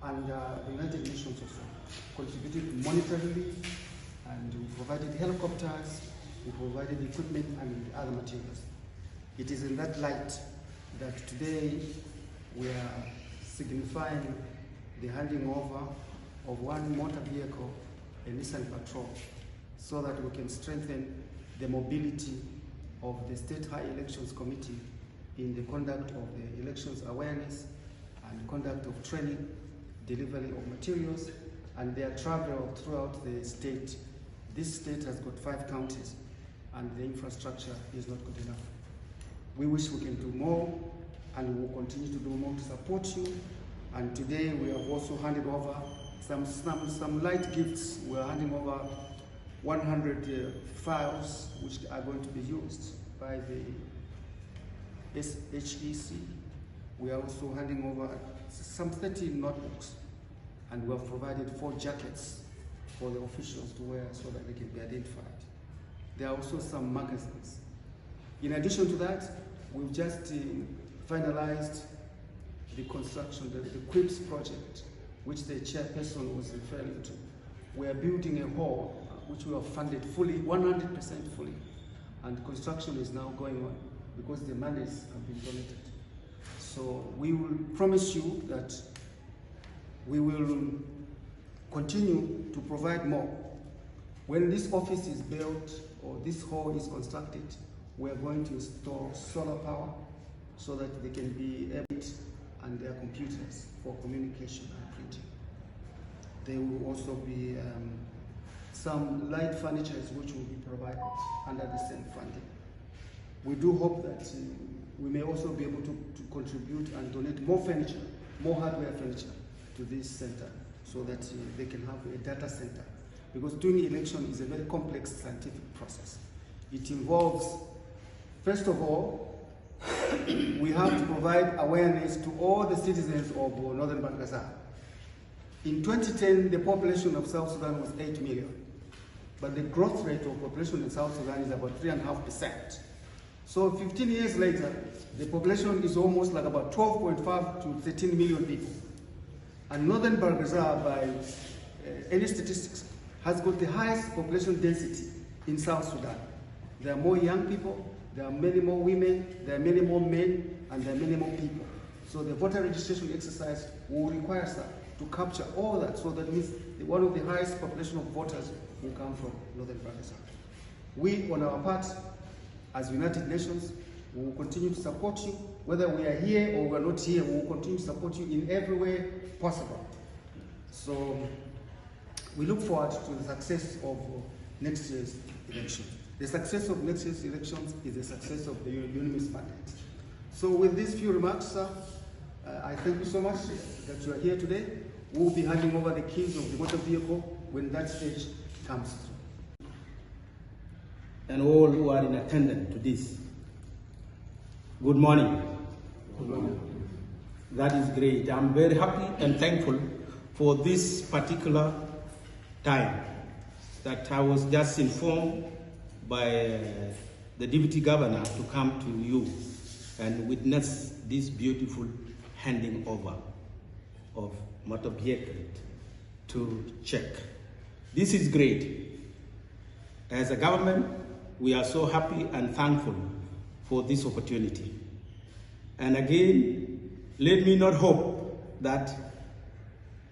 and the United Nations also contributed monetarily, and we provided helicopters, we provided equipment and other materials. It is in that light that today we are signifying the handing over of one motor vehicle, a Nissan Patrol, so that we can strengthen the mobility of the State High Elections Committee in the conduct of the elections awareness and conduct of training, delivery of materials, and their travel throughout the state. This state has got 5 counties, and the infrastructure is not good enough. We wish we can do more, and we will continue to do more to support you. And today we have also handed over some light gifts. We are handing over 100 files which are going to be used by the HEC. We are also handing over some 30 notebooks, and we have provided 4 jackets for the officials to wear so that they can be identified. There are also some magazines. In addition to that, we've just finalized the construction, the QUIPS project, which the chairperson was referring to. We are building a hall which we have funded fully, 100% fully, and construction is now going on because the monies have been donated. So we will promise you that we will continue to provide more. When this office is built or this hall is constructed, we are going to install solar power so that they can be able and their computers for communication and printing. There will also be some light furniture which will be provided under the same funding. We do hope that we may also be able to contribute and donate more furniture, more hardware furniture to this center so that they can have a data center. Because doing election is a very complex scientific process. It involves, first of all, we have to provide awareness to all the citizens of Northern Bahr-el-Ghazal. In 2010, the population of South Sudan was 8 million, but the growth rate of population in South Sudan is about 3.5%. So 15 years later, the population is almost like about 12.5 to 13 million people. And Northern Bahr-el-Ghazal, by any statistics, has got the highest population density in South Sudan. There are more young people, there are many more women, there are many more men, and there are many more people. So the voter registration exercise will require us to capture all that, so that means one of the highest population of voters will come from Northern Bahr-el-Ghazal. We, on our part, as United Nations, we will continue to support you. Whether we are here or we are not here, we will continue to support you in every way possible. So we look forward to the success of next year's election. The success of next year's elections is the success of the UNMISS mandate. So with these few remarks, sir, I thank you so much that you are here today. We will be handing over the keys of the motor vehicle when that stage comes through. And all who are in attendance to this, good morning. Good morning. That is great. I'm very happy and thankful for this particular time that I was just informed by the Deputy Governor to come to you and witness this beautiful handing over of motor vehicle to check. This is great. As a government, we are so happy and thankful for this opportunity. And again, let me not hope that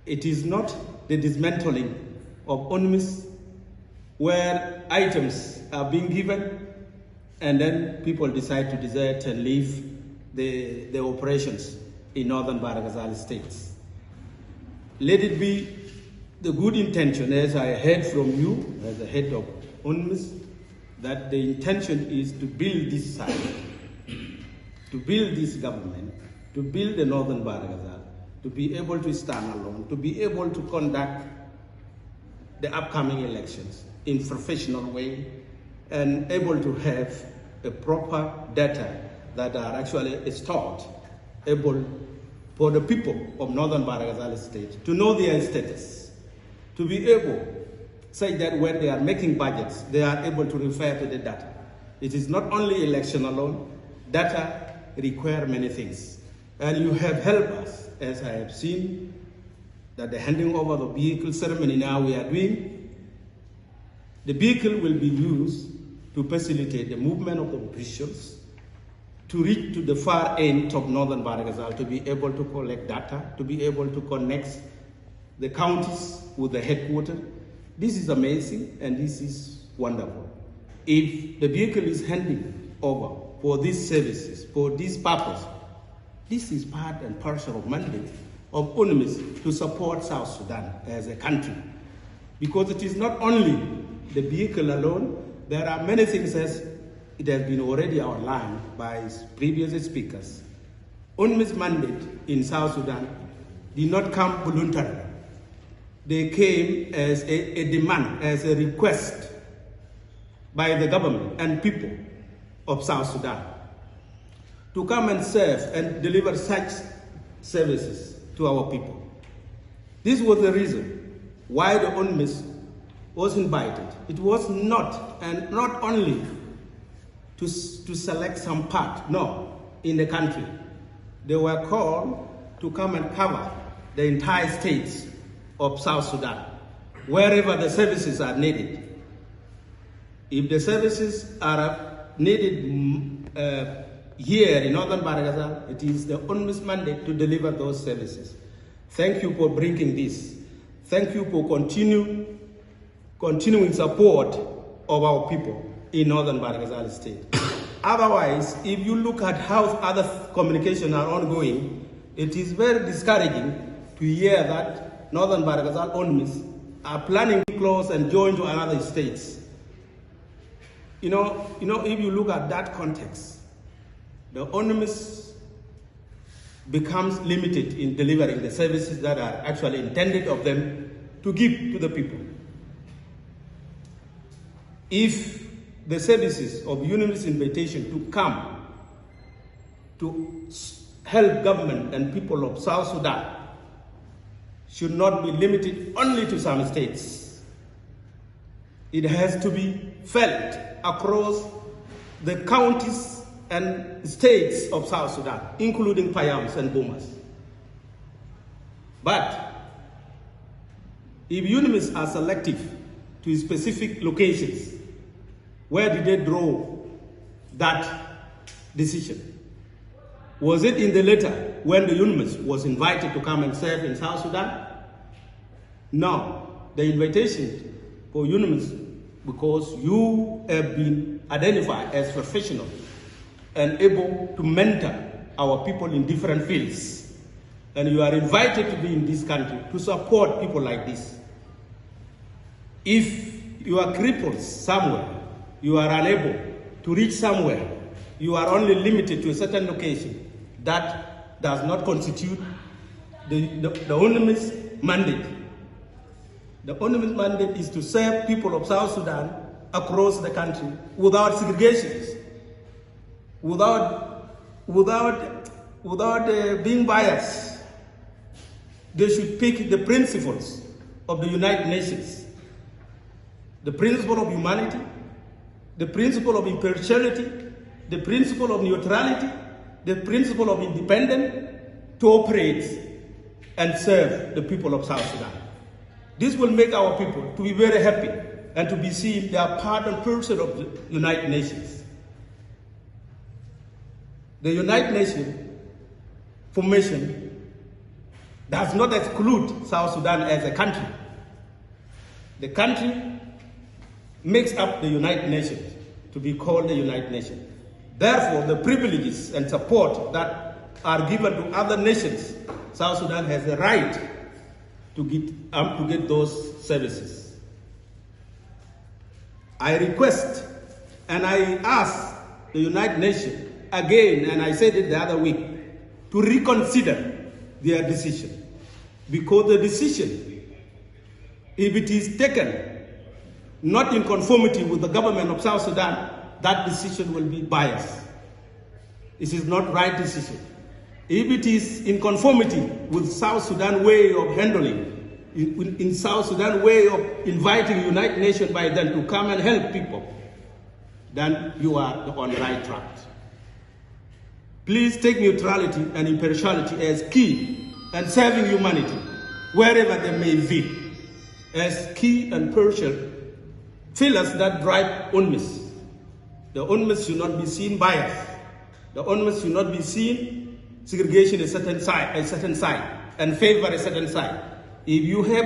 it is not the dismantling of UNMISS where items are being given and then people decide to desert and leave the operations in Northern Bahr-el-Ghazal states. Let it be the good intention, as I heard from you, as the head of UNMISS, that the intention is to build this site, to build this government, to build the Northern Bahr-el-Ghazal, to be able to stand alone, to be able to conduct the upcoming elections in a professional way, and able to have a proper data that are actually stored, able for the people of Northern Bahr-el-Ghazal state to know their status, to be able such that when they are making budgets, they are able to refer to the data. It is not only election alone, data require many things. And you have helped us, as I have seen, that the handing over the vehicle ceremony now we are doing, the vehicle will be used to facilitate the movement of the officials to reach to the far end of northern Baragazal, to be able to collect data, to be able to connect the counties with the headquarters. This is amazing and this is wonderful. If the vehicle is handing over for these services, for this purpose, this is part and parcel of mandate of UNMISS to support South Sudan as a country. Because it is not only the vehicle alone, there are many things as it has been already outlined by previous speakers. UNMISS mandate in South Sudan did not come voluntarily. They came as a demand, as a request by the government and people of South Sudan to come and serve and deliver such services to our people. This was the reason why the UNMISS was invited. It was not, and not only to select some part, no, in the country. They were called to come and cover the entire states of South Sudan, wherever the services are needed. If the services are needed here in northern Baragazal, it is the UNMISS mandate to deliver those services. Thank you for bringing this. Thank you for continuing support of our people in northern Baragazal state. Otherwise, if you look at how other communications are ongoing, it is very discouraging to hear that northern Baragazal UNMISS are planning to close and join to another states. You know, if you look at that context, the UNMISS becomes limited in delivering the services that are actually intended of them to give to the people. If the services of UNMISS invitation to come to help government and people of South Sudan should not be limited only to some states. It has to be felt across the counties and states of South Sudan, including Payams and Bomas. But if UNMISS are selective to specific locations, where did they draw that decision? Was it in the letter when the UNMISS was invited to come and serve in South Sudan? No, the invitation for UNMISS, because you have been identified as professional and able to mentor our people in different fields, and you are invited to be in this country to support people like this. If you are crippled somewhere, you are unable to reach somewhere, you are only limited to a certain location, that does not constitute the UNMISS mandate. The UNMISS mandate is to serve people of South Sudan across the country without segregations, without being biased. They should pick the principles of the United Nations, the principle of humanity, the principle of impartiality, the principle of neutrality, the principle of independence, to operate and serve the people of South Sudan. This will make our people to be very happy and to be seen they are part and parcel of the United Nations. The United Nations formation does not exclude South Sudan as a country. The country makes up the United Nations to be called the United Nations. Therefore, the privileges and support that are given to other nations, South Sudan has the right to get those services. I request and I ask the United Nations again, and I said it the other week, to reconsider their decision. Because the decision, if it is taken not in conformity with the government of South Sudan, that decision will be biased. It is not right decision. If it is in conformity with South Sudan way of handling, in South Sudan way of inviting United Nations by them to come and help people, then you are on the right track. Please take neutrality and impartiality as key and serving humanity wherever they may be, as key and partial pillars that drive UNMISS. The UNMISS should not be seen biased. The UNMISS should not be seen segregation a certain side, and favor a certain side. If you have